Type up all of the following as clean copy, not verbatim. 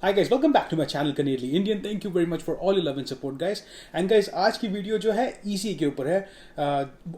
Hi guys, welcome back to my channel Canadian Indian. Thank you very much for all your love and support guys. And guys, आज की video जो है ECA के ऊपर है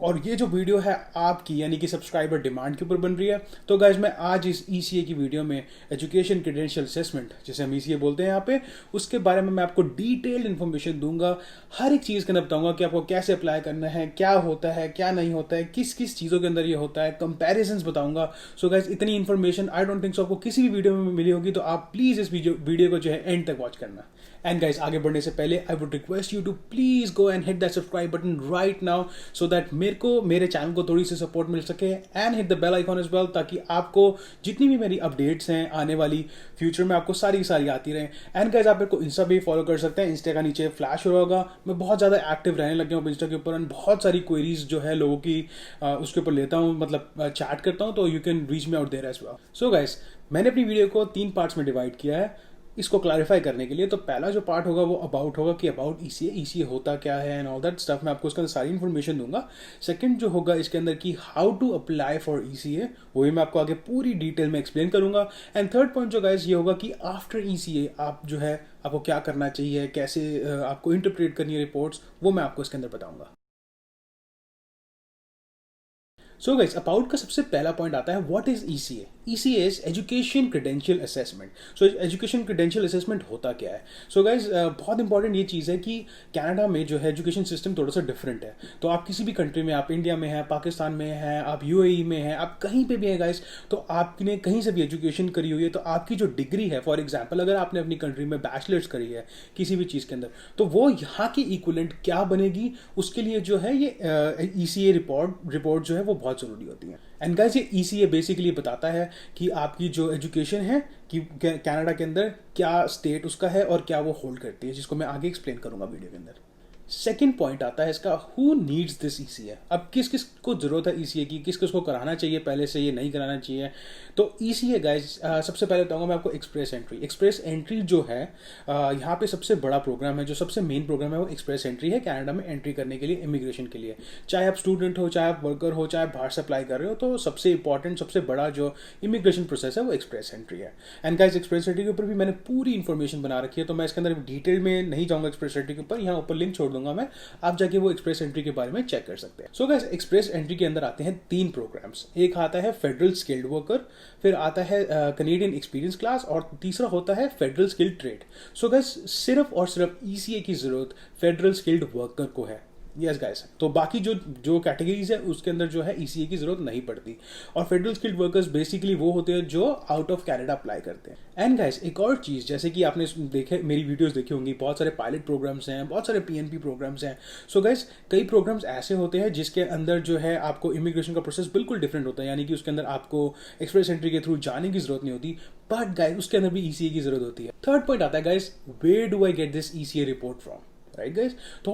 और ये जो वीडियो है आपकी यानी कि सब्सक्राइबर डिमांड के ऊपर बन रही है। तो गाइज मैं आज इस ECA की वीडियो में एजुकेशन क्रेडेंशियल असेसमेंट जिसे हम ECA बोलते हैं यहाँ पे, उसके बारे में मैं आपको डिटेल्ड इन्फॉर्मेशन दूंगा। हर एक चीज़ के अंदर बताऊंगा कि आपको कैसे अप्लाई करना है, क्या होता है, क्या नहीं होता है, किस किस चीज़ों के अंदर ये होता है, कंपेरिजन्स बताऊंगा। सो गाइज इतनी information I don't think so आपको किसी भी वीडियो में मिली होगी, तो आप प्लीज़ इस वीडियो को जो है एंड तक वॉच करना। एंड गाइस आगे बढ़ने से पहले I would request you to please go and hit that subscribe button right now so that मेरे चैनल को थोड़ी सी सपोर्ट मिल सके, and hit the bell icon as well, ताकि आपको जितनी भी मेरी अपडेट्स हैं आने वाली फ्यूचर में आपको सारी की सारी आती रहें। एंड गाइस आप मेरे को इंस्टा भी फॉलो कर सकते हैं, इंस्टा का नीचे फ्लैश हो रहा होगा। मैं बहुत ज़्यादा एक्टिव रहने लग गया हूँ इंस्टा के ऊपर, एंड बहुत सारी क्वेरीज जो है लोगों की उसके ऊपर लेता हूँ, मतलब चैट करता हूँ, तो you can reach me out there as well. So guys मैंने अपनी वीडियो को 3 पार्ट्स में डिवाइड किया है इसको क्लैरिफाई करने के लिए। तो पहला जो पार्ट होगा वो अबाउट होगा कि अबाउट ECA होता क्या है एंड ऑल दैट स्टफ, मैं आपको उसके अंदर सारी इन्फॉर्मेशन दूंगा। सेकंड जो होगा इसके अंदर कि how to apply for ECA, वो भी मैं आपको आगे पूरी डिटेल में एक्सप्लेन करूंगा। एंड थर्ड पॉइंट जो गाइस ये होगा कि आफ्टर ECA आप जो है आपको क्या करना चाहिए, कैसे आपको इंटरप्रेट करनी है रिपोर्ट्स, वो मैं आपको इसके अंदर बताऊंगा। सो गाइस अबाउट का सबसे पहला पॉइंट आता है what is ECA। ECA is education credential assessment. So education credential assessment होता क्या है? सो गाइस बहुत इंपॉर्टेंट ये चीज़ है कि कनाडा में जो है एजुकेशन सिस्टम थोड़ा सा डिफरेंट है। तो आप किसी भी कंट्री में, आप इंडिया में हैं, पाकिस्तान में हैं, आप UAE में हैं, आप कहीं पे भी हैं गाइस, तो आपने कहीं से भी एजुकेशन करी हुई है तो आपकी जो डिग्री है, फॉर एग्जाम्पल अगर आपने अपनी कंट्री में बैचलर्स करी है किसी भी चीज़ के अंदर, तो वो यहाँ की इक्वलेंट क्या बनेगी, उसके लिए जो है ये ECA रिपोर्ट जो है वो बहुत ज़रूरी होती है। एंड गाइस ये ECA बेसिकली बताता है कि आपकी जो एजुकेशन है कि कनाडा के अंदर क्या स्टेट उसका है और क्या वो होल्ड करती है, जिसको मैं आगे एक्सप्लेन करूंगा वीडियो के अंदर। सेकेंड पॉइंट आता है इसका, हु नीड्स दिस ECA। अब किस किस को जरूरत है ECA की, किस किस को कराना चाहिए पहले से, ये नहीं कराना चाहिए। तो ECA गाइज सबसे पहले बताऊंगा मैं आपको एक्सप्रेस एंट्री। एक्सप्रेस एंट्री जो है यहाँ पे सबसे बड़ा प्रोग्राम है, जो सबसे मेन प्रोग्राम है वो एक्सप्रेस एंट्री है कनाडा में एंट्री करने के लिए, इमिग्रेशन के लिए। चाहे आप स्टूडेंट हो, चाहे आप वर्कर हो, चाहे आप बाहर से अप्लाई कर रहे हो, तो सबसे इंपॉर्टेंट सबसे बड़ा जो इमिग्रेशन प्रोसेस है वो एक्सप्रेस एंट्री है। एंड गाइज एक्सप्रेस एंट्री के ऊपर भी मैंने पूरी इन्फॉर्मेशन बना रखी है, तो मैं इसके अंदर डिटेल में नहीं जाऊँगा एक्सप्रेस एंट्री के ऊपर, यहाँ ऊपर लिंक छोड़ दूंगा मैं, आप जाके वो एक्सप्रेस एंट्री के बारे में चेक कर सकते हैं। सो गाइस एक्सप्रेस एंट्री के अंदर आते हैं 3 प्रोग्राम्स। एक आता है फेडरल स्किल्ड वर्कर, फिर आता है कनेडियन एक्सपीरियंस क्लास, और तीसरा होता है federal skilled trade. So guys सिर्फ और सिर्फ ECA की जरूरत फेडरल स्किल्ड वर्कर को है। यस गाइस, तो बाकी जो जो कैटेगरीज है उसके अंदर जो है ECA की जरूरत नहीं पड़ती। और फेडरल स्किल्ड वर्कर्स बेसिकली वो होते हैं जो आउट ऑफ कैनेडा अप्लाई करते हैं। एंड गाइस एक और चीज़, जैसे कि आपने देखे मेरी वीडियोस देखी होंगी, बहुत सारे पायलट प्रोग्राम्स हैं, बहुत सारे PNP प्रोग्राम्स हैं। सो गाइस कई प्रोग्राम्स ऐसे होते हैं जिसके अंदर जो है आपको इमिग्रेशन का प्रोसेस बिल्कुल डिफरेंट होता है, यानी कि उसके अंदर आपको एक्सप्रेस एंट्री के थ्रू जाने की जरूरत नहीं होती, बट गाइस उसके अंदर भी ECA की जरूरत होती है। थर्ड पॉइंट आता है guys, where do I get this ECA report from, right guys. तो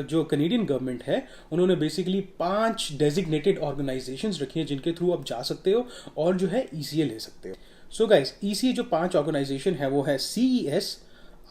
जो कनेडियन गवर्नमेंट है उन्होंने बेसिकली 5 डेजिग्नेटेड ऑर्गेनाइजेशंस रखी हैं जिनके थ्रू आप जा सकते हो और जो है ECA ले सकते हो। सो गाइज ECA जो 5 ऑर्गेनाइजेशन है वो है CES,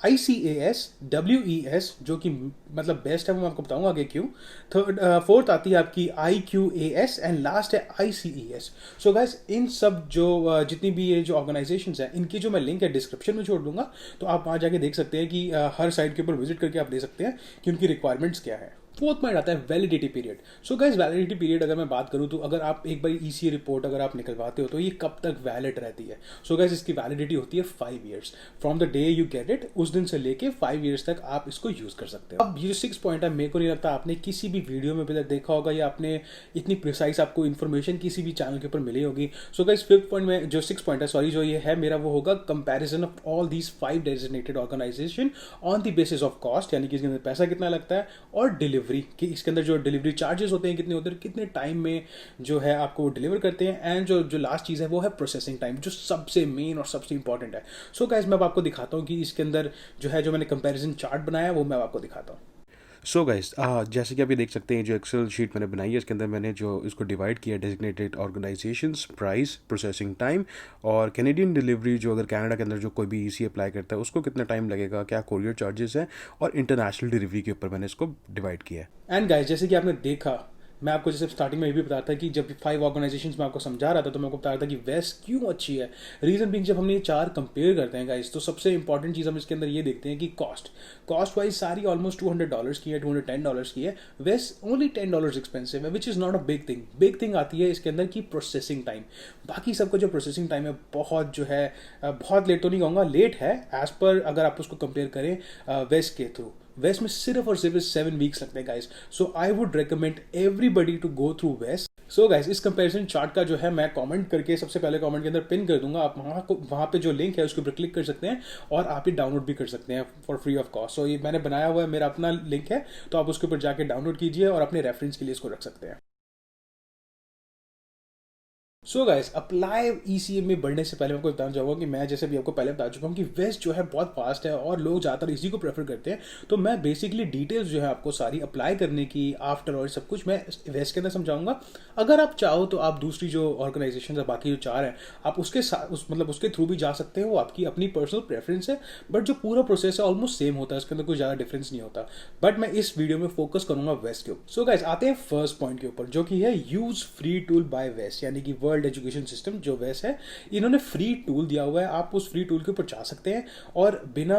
ICAS, WES जो कि मतलब बेस्ट है, वो मैं आपको बताऊंगा आगे क्यों। फोर्थ आती है आपकी IQAS, एंड लास्ट है ICES। सो गाइस इन सब जो जितनी भी ये जो ऑर्गेनाइजेशंस हैं इनकी जो मैं लिंक है डिस्क्रिप्शन में छोड़ दूंगा, तो आप वहाँ जाके देख सकते हैं कि हर साइट के ऊपर विजिट करके आप देख सकते हैं कि उनकी रिक्वायरमेंट्स क्या है। फोर्थ पॉइंट आता है validity period. So guys validity period अगर मैं बात करूँ तो अगर आप एक बार ECA रिपोर्ट अगर आप निकलवाते हो तो ये कब तक वैलिड रहती है? सो गाइस इसकी वैलिडिटी होती है 5 years from the day you get it, उस दिन से लेके 5 ईयर्स तक आप इसको यूज कर सकते हो। अब ये जो 6 पॉइंट है मेरे को नहीं लगता आपने किसी भी वीडियो में अभी तक देखा होगा या आपने इतनी प्रिसाइज आपको इन्फॉर्मेशन किसी भी चैनल के ऊपर मिली होगी। सो गाइस फिफ्थ पॉइंट में जो 6 पॉइंट है, सॉरी जो ये है मेरा, वो होगा comparison of all these 5 designated organisation on the basis of cost, यानी कि इसके अंदर पैसा कितना लगता है, और डिलीवरी कि इसके अंदर जो डिलीवरी चार्जेस होते हैं कितने होते हैं, कितने टाइम में जो है आपको डिलीवर करते हैं, एंड जो लास्ट चीज़ है वो है प्रोसेसिंग टाइम, जो सबसे मेन और सबसे इंपॉर्टेंट है। सो गाइस मैं अब आपको दिखाता हूँ कि इसके अंदर जो है जो मैंने कंपैरिजन चार्ट बनाया है वो मैं आपको दिखाता हूँ। सो गाइस जैसे कि आप ये देख सकते हैं जो एक्सेल शीट मैंने बनाई है, इसके अंदर मैंने जो इसको डिवाइड किया designated organisations, price, processing time, और कैनेडियन डिलीवरी जो अगर कनाडा के अंदर जो कोई भी ECA अप्लाई करता है उसको कितना टाइम लगेगा, क्या कोरियर चार्जेस हैं, और इंटरनेशनल डिलीवरी के ऊपर मैंने इसको डिवाइड किया है। एंड गाइस जैसे कि आपने देखा मैं आपको जैसे स्टार्टिंग में ये भी बताया था कि जब 5 ऑर्गेनाइजेशंस में आपको समझा रहा था तो मैं आपको बता रहा था कि वेस्ट क्यों अच्छी है। रीज़न बिंग जब हम ये 4 कंपेयर करते हैं गाइस, तो सबसे इंपॉर्टेंट चीज़ हम इसके अंदर ये देखते हैं कि कॉस्ट वाइज सारी ऑलमोस्ट $200 की है, $210 की है। वेस्ट ओनली $10 एक्सपेंसिव है, which is not a big thing. Big thing आती है इसके अंदर की प्रोसेसिंग टाइम। बाकी सबका जो प्रोसेसिंग टाइम है बहुत जो है बहुत लेट तो नहीं कहूँगा, लेट है एज पर अगर आप उसको कंपेयर करें वेस्ट के थ्रू। वेस्ट में सिर्फ और सिर्फ 7 वीक्स लगते हैं guys. So I would recommend everybody to go through वेस्ट। सो गाइस, इस कंपैरिजन चार्ट का जो है मैं कमेंट करके सबसे पहले कमेंट के अंदर पिन कर दूंगा। आप वहाँ पे जो लिंक है उसके ऊपर क्लिक कर सकते हैं और आप ये डाउनलोड भी कर सकते हैं फॉर फ्री ऑफ कॉस्ट। सो ये मैंने बनाया हुआ है, मेरा अपना लिंक है, तो आप उसके ऊपर जाके डाउनलोड कीजिए और अपने रेफरेंस के लिए इसको रख सकते हैं। सो गाइस, अप्लाई ईसीए में बढ़ने से पहले मैं आपको बताना चाहूँगा कि मैं जैसे भी आपको पहले बता चुका हूँ कि वेस्ट जो है बहुत फास्ट है और लोग ज़्यादातर इसी को प्रेफर करते हैं। तो मैं बेसिकली डिटेल्स जो है आपको सारी अप्लाई करने की आफ्टर और सब कुछ मैं वेस्ट के अंदर समझाऊंगा। अगर आप चाहो तो आप दूसरी जो ऑर्गेनाइजेशन है, बाकी जो 4 हैं, आप उसके साथ मतलब उसके थ्रू भी जा सकते हैं। वो आपकी अपनी पर्सनल प्रेफरेंस है, बट जो पूरा प्रोसेस है ऑलमोस्ट सेम होता है, इसके अंदर कोई ज़्यादा डिफरेंस नहीं होता। बट मैं इस वीडियो में फोकस करूंगा वेस्ट के ऊपर। सो गाइस, आते हैं फर्स्ट पॉइंट के ऊपर, जो कि है यूज फ्री टूल बाय वेस्ट, यानी कि वर्ल्ड एजुकेशन सिस्टम जो वेस्ट है, इन्होंने फ्री टूल दिया हुआ है। आप उस फ्री टूल के ऊपर जा सकते हैं और बिना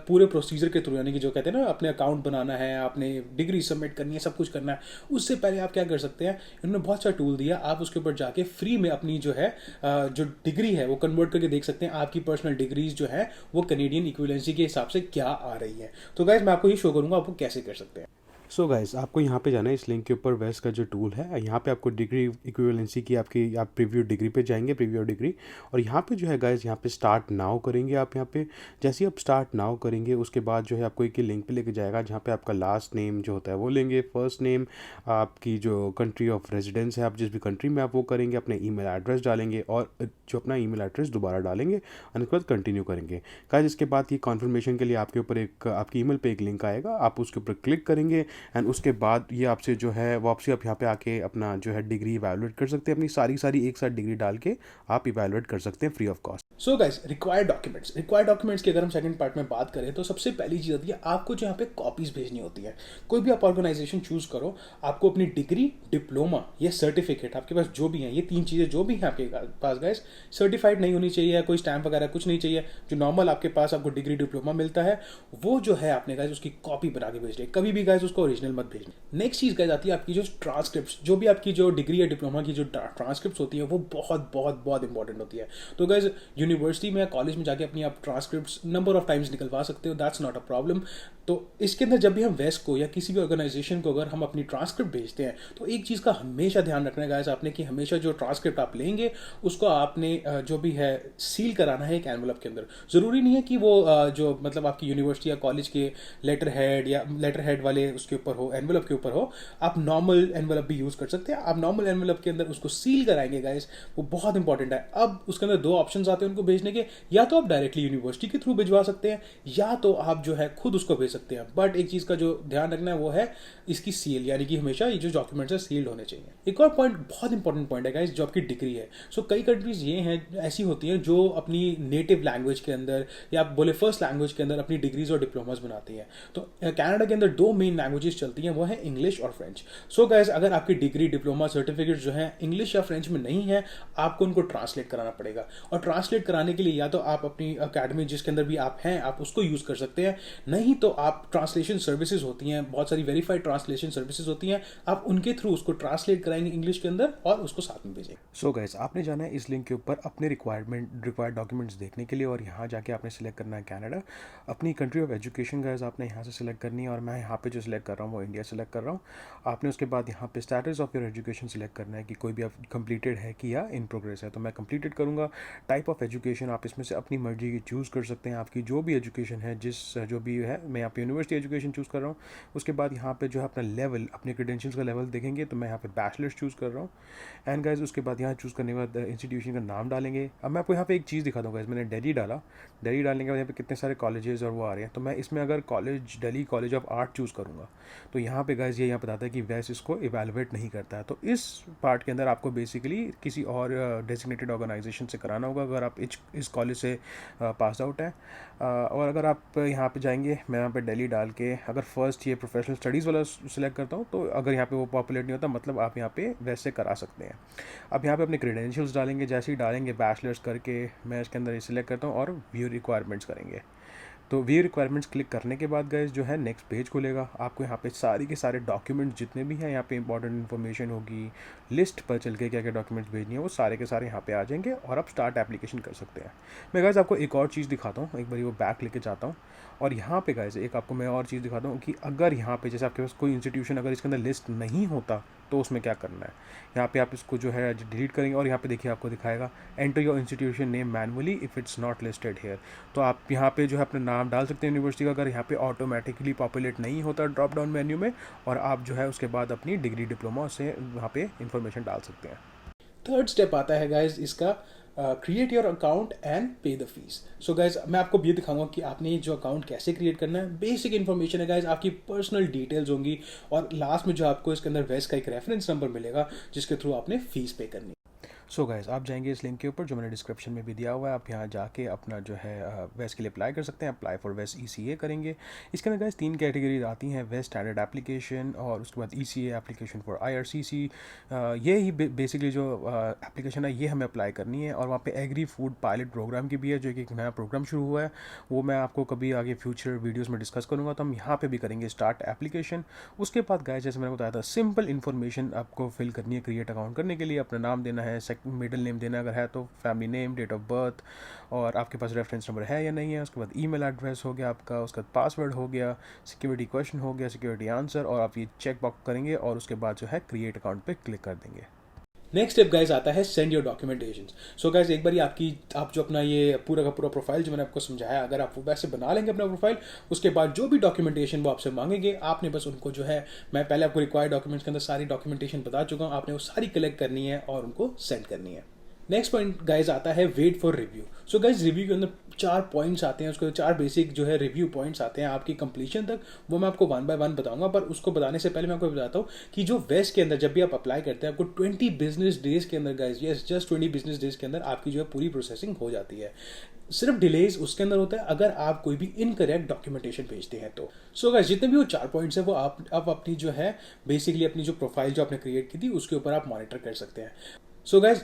पूरे प्रोसीजर के थ्रू, यानी कि जो कहते हैं ना अपने अकाउंट बनाना है, आपने डिग्री सबमिट करनी है, सब कुछ करना है, उससे पहले आप क्या कर सकते हैं, इन्होंने बहुत सा टूल दिया। आप उसके ऊपर जाके फ्री में अपनी जो है जो डिग्री है वो कन्वर्ट करके देख सकते हैं आपकी पर्सनल डिग्रीज जो है वो कैनेडियन इक्विवेलेंसी के हिसाब से क्या आ रही है। तो गाइज मैं आपको ये शो करूंगा आपको कैसे कर सकते हैं। सो गाइस, आपको यहाँ पे जाना है इस लिंक के ऊपर। वेस्ट का जो टूल है, यहाँ पे आपको डिग्री इक्विवेलेंसी की आपकी आप प्रीव्यू डिग्री पे जाएंगे, प्रीव्यू डिग्री, और यहाँ पे जो है गाइस, यहाँ पे स्टार्ट नाउ करेंगे आप। यहाँ पे जैसे ही आप स्टार्ट नाउ करेंगे उसके बाद जो है आपको एक लिंक पे लेके जाएगा जहाँ पे आपका लास्ट नेम जो होता है वो लेंगे, फर्स्ट नेम, आपकी जो कंट्री ऑफ रेजिडेंस है, आप जिस भी कंट्री में आप वो करेंगे, अपने ईमेल एड्रेस डालेंगे और जो अपना ईमेल एड्रेस दोबारा डालेंगे और उसके बाद कंटिन्यू करेंगे। गाइस इसके बाद ये कॉन्फर्मेशन के लिए आपके ऊपर एक आपकी ईमेल पे एक लिंक आएगा, आप उसके ऊपर क्लिक करेंगे एंड उसके बाद ये आपसे जो है वापसी आप यहाँ पे आके अपना जो है डिग्री इवैल्यूएट कर सकते हैं। अपनी सारी एक साथ डिग्री डाल के आप इवैल्यूएट कर सकते हैं free of cost. So guys, required documents की अगर हम सेकंड पार्ट में बात करें तो सबसे पहली चीज़ होती है आपको जो यहाँ पे कॉपीज भेजनी होती है। कोई भी आप ऑर्गेनाइजेशन चूज करो, आपको अपनी डिग्री, डिप्लोमा या सर्टिफिकेट, आपके पास जो भी है, ये 3 चीज़ें जो भी हैं आपके पास गाइस, सर्टिफाइड नहीं होनी चाहिए, कोई स्टैम्प वगैरह कुछ नहीं चाहिए। जो नॉर्मल आपके पास आपको डिग्री डिप्लोमा मिलता है वो जो है आपने गाइस उसकी कॉपी बना के भेजनी है। कभी भी गाइस उसको ओरिजिनल मत भेजना। नेक्स्ट चीज़ गाइस आती है आपकी जो ट्रांसक्रिप्ट, जो भी आपकी जो डिग्री या डिप्लोमा की जो ट्रांसक्रिप्ट होती है वो बहुत बहुत बहुत इंपॉर्टेंट होती है। तो गाइस यूनिवर्सिटी में या कॉलेज में जाके अपनी आप ट्रांसक्रिप्ट नंबर ऑफ टाइम्स निकलवा सकते हो, दैट्स नॉट अ प्रॉब्लम। तो इसके अंदर जब भी हम वेस्ट को या किसी भी ऑर्गेनाइजेशन को अगर हम अपनी ट्रांसक्रिप्ट भेजते हैं तो एक चीज़ का हमेशा ध्यान रखना है गाइस आपने, कि हमेशा जो ट्रांसक्रिप्ट आप लेंगे उसको आपने जो भी है सील कराना है एक एनवलप के अंदर। ज़रूरी नहीं है कि वो जो मतलब आपकी यूनिवर्सिटी या कॉलेज के लेटर हेड वाले उसके ऊपर हो, एनवलप के ऊपर हो। आप नॉर्मल एनवलप भी यूज़ कर सकते हैं। आप नॉर्मल एनवलप के अंदर उसको सील कराएंगे गाइस, वो बहुत इंपॉर्टेंट है। अब उसके अंदर 2 ऑप्शंस आते हैं उनको भेजने के, या तो आप डायरेक्टली यूनिवर्सिटी के थ्रू भिजवा सकते हैं या तो आप जो है खुद उसको भेज सकते हैं। बट एक चीज़ का जो ध्यान रखना है वो है इसकी सील, यानी कि हमेशा ये जो डॉक्यूमेंट्स है सील्ड होने चाहिए। एक और पॉइंट, बहुत इंपॉर्टेंट पॉइंट है गाइस, जो आपकी डिग्री है। सो कई कंट्रीज ये हैं ऐसी होती हैं जो अपनी नेटिव लैंग्वेज के अंदर या आप बोले फर्स्ट लैंग्वेज के अंदर अपनी डिग्रीज और डिप्लोमास बनाती हैं। तो कनाडा के अंदर 2 मेन लैंग्वेजेस चलती हैं, वो है इंग्लिश और फ्रेंच। सो गाइस, अगर आपकी डिग्री, डिप्लोमा, सर्टिफिकेट जो है इंग्लिश या फ्रेंच में नहीं है, आपको उनको ट्रांसलेट कराना पड़ेगा। और ट्रांसलेट कराने के लिए या तो आप अपनी अकेडमी जिसके अंदर भी आप हैं आप उसको यूज़ कर सकते हैं, नहीं तो आप ट्रांसलेशन सर्विसेज होती हैं, बहुत सारी वेरीफाइड ट्रांसलेशन सर्विसेज होती हैं, आप उनके थ्रू उसको ट्रांसलेट कराएंगे इंग्लिश के अंदर और उसको साथ में भेजेंगे। सो गाइस, आपने जाना है इस लिंक के ऊपर अपने रिक्वायर्ड डॉक्यूमेंट्स देखने के लिए और यहाँ जाके आपने सिलेक्ट करना है कनाडा। अपनी कंट्री ऑफ एजुकेशन गाइस आपने यहाँ से सिलेक्ट करनी है और मैं यहाँ पे जो सिलेक्ट कर रहा हूँ वो इंडिया सेलेक्ट कर रहा हूँ। आपने उसके बाद यहाँ पे status of your education select करना है कि कोई भी आप कंप्लीटेड है कि या इन प्रोग्रेस है, तो मैं कंप्लीटेड करूँगा। टाइप ऑफ एजुकेशन आप इसमें से अपनी मर्जी की चूज़ कर सकते हैं, आपकी जो भी एजुकेशन है, जो भी है, मैं यहाँ पे यूनिवर्सिटी एजुकेशन चूज़ कर रहा हूँ। उसके बाद यहाँ पे जो है अपना लेवल, अपने क्रेडेंशियल्स का लेवल देखेंगे, तो मैं यहाँ पे बैचलर्स चूज़ कर रहा हूँ। एंड गाइज उसके बाद यहाँ चूज़ करने के बाद इंस्टीट्यूशन का नाम डालेंगे। अब मैं आपको यहाँ पे एक चीज़ दिखा दूँगा, मैंने दिल्ली डाला, दिल्ली डालने के बाद यहाँ पे कितने सारे कॉलेजेस और वो आ रहे हैं। तो मैं इसमें अगर Delhi college of art choose करूँगा तो यहाँ पे गाइज ये यहाँ बताता है कि वेस्ट इसको इवेलुएट नहीं करता है। तो इस पार्ट के अंदर आपको बेसिकली किसी और डेजिग्नेटेड ऑर्गेनाइजेशन से कराना होगा अगर आप इस कॉलेज से पास आउट है। और अगर आप यहाँ पे जाएंगे, मैं यहाँ पे पे दिल्ली डाल के अगर फर्स्ट ये प्रोफेशनल स्टडीज़ वाला सिलेक्ट करता हूँ, तो अगर यहाँ पे वो पॉपुलेट नहीं होता, मतलब आप यहाँ पे वैसे करा सकते हैं। अब यहाँ पे अपने क्रेडेंशियल्स डालेंगे, जैसे ही डालेंगे बैचलर्स करके मैं इसके अंदर ये सिलेक्ट करता हूँ और व्यू रिक्वायरमेंट्स करेंगे। तो व्यू रिक्वायरमेंट्स क्लिक करने के बाद गाइस जो है नेक्स्ट पेज खुलेगा। आपको यहाँ पे सारी के सारे डॉक्यूमेंट्स जितने भी हैं, यहाँ पे इंपॉर्टेंट इन्फॉर्मेशन होगी, लिस्ट पर चल के क्या क्या डॉक्यूमेंट्स भेजनी है, वो सारे के सारे यहाँ पे आ जाएंगे और आप स्टार्ट एप्लीकेशन कर सकते हैं। मैं गाइस आपको एक और चीज़ दिखाता हूँ, एक बार वो बैक लेके जाता हूँ और यहाँ पे गाइस एक आपको मैं और चीज़ दिखाता हूँ कि अगर यहाँ पे जैसे आपके पास कोई इंस्टीट्यूशन अगर इसके अंदर लिस्ट नहीं होता तो उसमें क्या करना है। यहाँ पे आप इसको जो है डिलीट करेंगे और यहाँ पे देखिए आपको दिखाएगा enter your institution name manually if it's not listed hair. तो आप यहाँ पे जो है अपना नाम डाल सकते हैं यूनिवर्सिटी का, अगर यहाँ पे ऑटोमेटिकली पॉपुलेट नहीं होता ड्रॉप डाउन मेन्यू में, और आप जो है उसके बाद अपनी डिग्री डिप्लोमा से वहाँ पे इंफॉर्मेशन डाल सकते हैं। थर्ड स्टेप आता है गाइज इसका, क्रिएट योर अकाउंट एंड पे द फीस। सो गाइज मैं आपको ये दिखाऊंगा कि आपने जो अकाउंट कैसे क्रिएट करना है। बेसिक इन्फॉर्मेशन है गाइज, आपकी पर्सनल डिटेल्स होंगी और लास्ट में जो आपको इसके अंदर वेस्ट का एक रेफरेंस नंबर मिलेगा जिसके थ्रू आपने फीस पे करनी है। सो गाइस आप जाएंगे इस लिंक के ऊपर जो मैंने डिस्क्रिप्शन में भी दिया हुआ है, आप यहाँ जाके अपना जो है वेस्ट के लिए अप्लाई कर सकते हैं। अप्लाई फॉर वेस्ट ECA करेंगे। इसके अंदर गाइस 3 कैटेगरीज आती हैं, वेस्ट स्टैंडर्ड एप्लीकेशन और उसके बाद ECA एप्लीकेशन फॉर IRCC। ये ही बेसिकली जो एप्लीकेशन है ये हमें अप्लाई करनी है। और वहाँ पे एग्री फूड पायलट प्रोग्राम की भी है, जो कि एक नया प्रोग्राम शुरू हुआ है, वो मैं आपको कभी आगे फ्यूचर वीडियोज़ में डिस्कस करूँगा। तो हम यहाँ पर भी करेंगे स्टार्ट एप्लीकेशन। उसके बाद गाइस जैसे मैंने बताया था, सिंपल इन्फॉर्मेशन आपको फिल करनी है क्रिएट अकाउंट करने के लिए। अपना नाम देना है, मिडिल नेम देना अगर है तो, family name, date of birth, और आपके पास रेफरेंस नंबर है या नहीं है। उसके बाद ईमेल एड्रेस हो गया आपका, उसके बाद पासवर्ड हो गया, सिक्योरिटी क्वेश्चन हो गया, सिक्योरिटी आंसर, और आप ये चेक बॉक्स करेंगे और उसके बाद जो है क्रिएट अकाउंट पे क्लिक कर देंगे। नेक्स्ट स्टेप गाइज आता है send your documentation. So guys एक बार आप जो अपना ये पूरा का पूरा प्रोफाइल जो मैंने आपको समझाया, अगर आप वो वैसे बना लेंगे अपना प्रोफाइल, उसके बाद जो भी डॉक्यूमेंटेशन वो आपसे मांगेंगे, आपने बस उनको जो है, मैं पहले आपको रिक्वायर्ड डॉक्यूमेंट्स के अंदर सारी डॉक्यूमेंटेशन बता चुका हूँ, आपने वो सारी कलेक्ट करनी है और उनको सेंड करनी है। नेक्स्ट पॉइंट गाइज आता है wait for review. So guys review के अंदर 4 पॉइंट्स आते हैं, उसके 4 बेसिक जो है रिव्यू पॉइंट्स आते हैं आपकी कंप्लीशन तक। वो मैं आपको 1 बाय 1 बताऊंगा, पर उसको बताने से पहले मैं आपको बताता हूँ कि जो वेस्ट के अंदर जब भी आप अप्लाई करते हैं, आपको 20 बिजनेस डेज के अंदर guys, yes just 20 business days के अंदर आपकी जो है पूरी प्रोसेसिंग हो जाती है। सिर्फ डिलेज उसके अंदर होता है अगर आप कोई भी इनकरेक्ट डॉक्यूमेंटेशन भेजते हैं तो। सो गाइस जितने भी वो 4 पॉइंट्स है वो आप अपनी जो है बेसिकली अपनी जो प्रोफाइल जो आपने क्रिएट की थी उसके ऊपर आप मॉनिटर कर सकते हैं। सो गाइस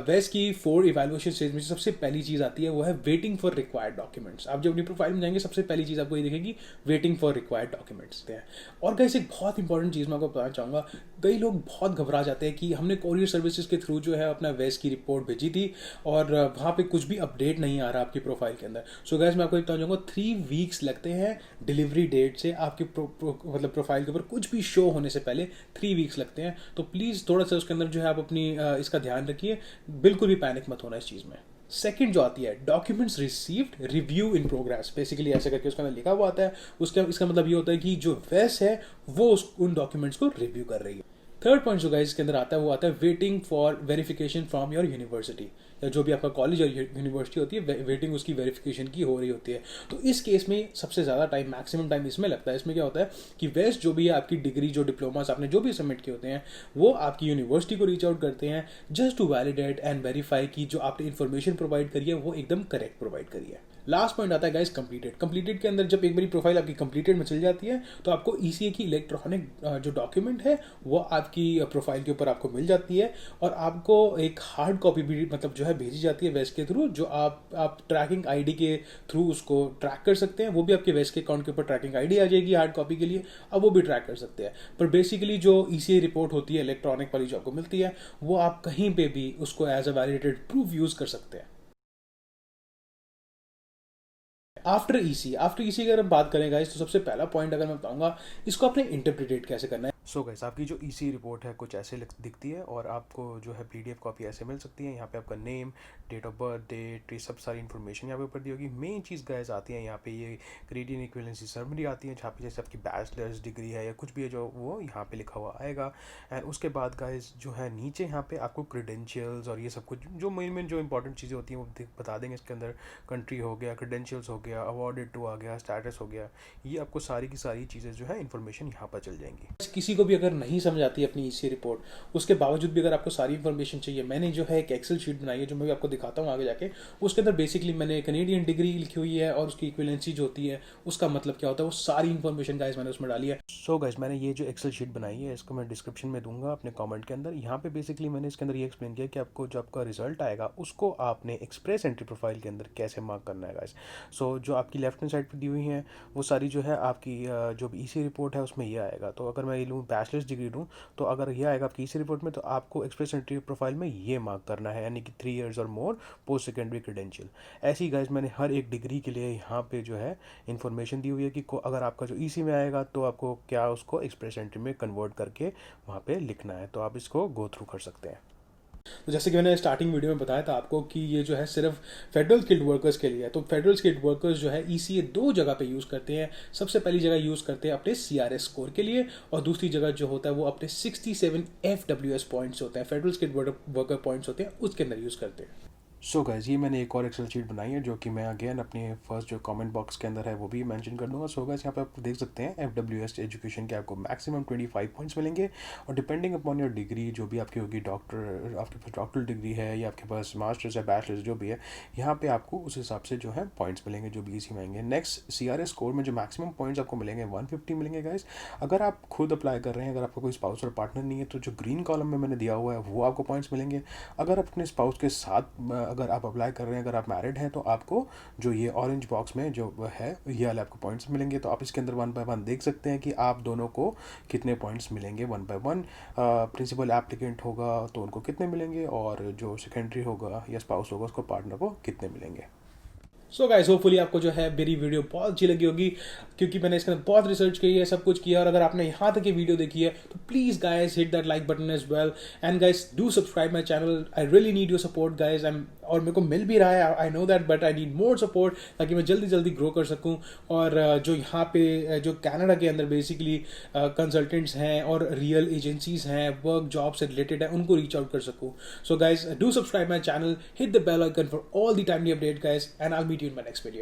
वेस्ट की 4 इवैल्यूएशन स्टेज में सबसे पहली चीज आती है वो है वेटिंग फॉर रिक्वायर्ड डॉक्यूमेंट्स। आप जब अपनी प्रोफाइल में जाएंगे सबसे पहली चीज आपको ये दिखेगी वेटिंग फॉर रिक्वायर्ड डॉक्यूमेंट्स है। और गाइस एक बहुत इंपॉर्टेंट चीज मैं आपको बताना चाहूंगा, कई लोग बहुत घबरा जाते हैं कि हमने कोरियर सर्विसेज के थ्रू जो है अपना वेस्ट की रिपोर्ट भेजी थी और वहाँ पे कुछ भी अपडेट नहीं आ रहा आपकी प्रोफाइल के अंदर। सो गाइस मैं आपको बताना चाहूंगा 3 वीक्स लगते हैं डिलीवरी डेट से आपकी मतलब प्रोफाइल के ऊपर कुछ भी शो होने से पहले 3 वीक्स लगते हैं। तो प्लीज थोड़ा सा उसके अंदर जो है आप अपनी इसका ध्यान रखिए, बिल्कुल भी पैनिक मत होना इस चीज में। सेकंड जो आती है documents received review in progress, basically ऐसे करके उसका लिखा हुआ आता है। उसका इसका मतलब ये होता है कि जो वेस्ट है वो उन डॉक्यूमेंट्स को रिव्यू कर रही है। थर्ड पॉइंट जो गाइस इसके अंदर आता है वो आता है waiting for verification from your university, या जो भी आपका कॉलेज और यूनिवर्सिटी होती है वेटिंग उसकी वेरिफिकेशन की हो रही होती है। तो इस केस में सबसे ज़्यादा टाइम, मैक्सिमम टाइम इसमें लगता है। इसमें क्या होता है कि वेस्ट जो भी है आपकी डिग्री जो डिप्लोमास आपने जो भी सबमिट किए होते हैं वो आपकी यूनिवर्सिटी को रीच आउट करते हैं just to validate and verify की जो आपने इन्फॉर्मेशन प्रोवाइड करी है वो एकदम करेक्ट प्रोवाइड करी है। लास्ट पॉइंट आता है गाइस कंप्लीटेड। कंप्लीटेड के अंदर जब एक बारी प्रोफाइल आपकी कंप्लीटेड में चल जाती है तो आपको ECA की इलेक्ट्रॉनिक जो डॉक्यूमेंट है वो आपकी प्रोफाइल के ऊपर आपको मिल जाती है और आपको एक हार्ड कॉपी भी मतलब जो है भेजी जाती है वेस्ट के थ्रू, जो आप ट्रैकिंग ID के थ्रू उसको ट्रैक कर सकते हैं। वो भी आपके वेस्ट के अकाउंट के ऊपर ट्रैकिंग ID आ जाएगी हार्ड कॉपी के लिए, अब वो भी ट्रैक कर सकते हैं। पर बेसिकली जो ECA रिपोर्ट होती है इलेक्ट्रॉनिक वाली जो आपको मिलती है वो आप कहीं पे भी उसको as a validated proof use कर सकते हैं। आफ्टर EC की अगर हम बात करें गाइस तो सबसे पहला पॉइंट अगर मैं बताऊंगा इसको आपने इंटरप्रिटेट कैसे करना है। सो गाइस आपकी जो EC रिपोर्ट है कुछ ऐसे दिखती है और आपको जो है PDF कॉपी ऐसे मिल सकती है। यहाँ पे आपका name, date of birth, date, ये सब सारी इन्फॉर्मेशन यहाँ पे ऊपर दी होगी। मेन चीज़ गाइस आती है यहाँ पे ये क्रेडिट इक्विवेलेंसी समरी आती है जहाँ पे जैसे आपकी बैचलर्स डिग्री है या कुछ भी है जो वो यहाँ पे लिखा हुआ आएगा। एंड उसके बाद गाइस जो है नीचे यहाँ पे आपको क्रेडेंशियल्स और ये सब कुछ जो मेन जो इंपॉर्टेंट चीज़ें होती हैं वो बता देंगे। इसके अंदर कंट्री हो गया, क्रेडेंशियल्स हो गया, अवॉर्डेड टू आ गया, स्टेटस हो गया, ये आपको सारी की सारी चीज़ें जो है इन्फॉर्मेशन यहाँ पर चल जाएंगी। किसी को भी अगर नहीं समझ आती अपनी ईसीए रिपोर्ट, उसके बावजूद भी अगर आपको सारी इन्फॉर्मेशन चाहिए, मैंने जो है एक एक्सेल शीट बनाई है जो मैं भी आपको दिखाता हूँ आगे जाके। उसके अंदर बेसिकली मैंने कनेडियन डिग्री लिखी हुई है और उसकी इक्विवेलेंसी जो होती है उसका मतलब क्या होता है, वो सारी इन्फॉर्मेशन गाइस मैंने उसमें डाली है। सो गाइस, मैंने ये जो एक्सेल शीट बनाई है इसको मैं डिस्क्रिप्शन में दूंगा अपने कमेंट के अंदर। यहाँ पे बेसिकली मैंने इसके अंदर ये एक्सप्लेन किया कि आपको जो आपका रिजल्ट आएगा उसको आपने एक्सप्रेस एंट्री प्रोफाइल के अंदर कैसे मार्क करना है गाइस। सो जो आपकी लेफ्ट हैंड साइड पे दी हुई हैं वो सारी जो है आपकी जो ईसी रिपोर्ट है उसमें ये आएगा। तो अगर मैं ये लूँ बैचलर्स डिग्री लूँ तो अगर ये आएगा आपकी ईसी रिपोर्ट में, तो आपको एक्सप्रेस एंट्री प्रोफाइल में ये मार्क करना है, यानी कि 3 ईयर्स और मोर पोस्ट सेकेंडरी क्रेडेंशियल। ऐसे ही गाइस मैंने हर एक डिग्री के लिए यहाँ पे जो है इन्फॉर्मेशन दी हुई है कि अगर आपका जो ईसी में आएगा तो आपको क्या उसको एक्सप्रेस एंट्री में कन्वर्ट करके वहाँ पे लिखना है। तो आप इसको गो थ्रू कर सकते हैं। तो जैसे कि मैंने स्टार्टिंग वीडियो में बताया था आपको कि ये जो है सिर्फ फेडरल स्किल्ड वर्कर्स के लिए है। तो फेडरल स्किल्ड वर्कर्स जो है ईसीए 2 जगह पे यूज़ करते हैं। सबसे पहली जगह यूज़ करते हैं अपने सीआरएस स्कोर के लिए, और दूसरी जगह जो होता है वो अपने 67 एफडब्ल्यूएस पॉइंट्स होते हैं, फेडरल स्किल्ड वर्कर पॉइंट्स होते हैं, उसके अंदर यूज़ करते हैं। सो गाइज, ये मैंने एक और एक्सेल शीट बनाई है जो कि मैं अगेन अपने फर्स्ट जो कमेंट बॉक्स के अंदर है वो भी मेंशन कर दूंगा। सो गाइज, यहाँ पे आप देख सकते हैं एफडब्ल्यूएस एजुकेशन के आपको मैक्सिमम 25 पॉइंट्स मिलेंगे, और डिपेंडिंग अपॉन योर डिग्री जो भी आपकी होगी, डॉक्टर आपके पास डॉक्टरल डिग्री है या आपके पास मास्टर्स है, बैचलर्स जो भी है, यहाँ पे आपको उस हिसाब से जो है पॉइंट्स मिलेंगे जो भी इसी में आएंगे। नेक्स्ट सीआरएस स्कोर में जो मैक्सिमम पॉइंट्स आपको मिलेंगे 150 मिलेंगे गाइज। अगर आप खुद अप्लाई कर रहे हैं, अगर आपका कोई स्पाउस और पार्टनर नहीं है, तो जो ग्रीन कॉलम में मैंने दिया हुआ है वो आपको पॉइंट्स मिलेंगे। अगर अपने स्पाउस के साथ अगर आप अप्लाई कर रहे हैं, अगर आप मैरिड हैं, तो आपको जो ये ऑरेंज बॉक्स में जो है ये वाले आपको पॉइंट्स मिलेंगे। तो आप इसके अंदर 1 बाय 1 देख सकते हैं कि आप दोनों को कितने पॉइंट्स मिलेंगे 1 बाय 1। प्रिंसिपल एप्लीकेंट होगा तो उनको कितने मिलेंगे, और जो सेकेंडरी होगा या स्पाउस होगा उसको पार्टनर को कितने मिलेंगे। सो गाइस, होपफुली आपको जो है मेरी वीडियो बहुत अच्छी लगी होगी, क्योंकि मैंने इसके अंदर बहुत रिसर्च की है, सब कुछ किया। और अगर आपने यहाँ तक ये वीडियो देखी है तो please guys hit that like button as well, and guys do subscribe my channel. I really need your support guys. और मेरे को मिल भी रहा है, I know that, but I need more support ताकि मैं जल्दी जल्दी ग्रो कर सकूँ। और जो यहाँ पे जो कनाडा के अंदर बेसिकली कंसल्टेंट्स हैं और रियल एजेंसीज हैं, वर्क जॉब से रिलेटेड है, उनको रीच आउट कर सकूँ। So guys do subscribe my channel, hit the bell icon for all the timely update guys, and I will meet you in my next video.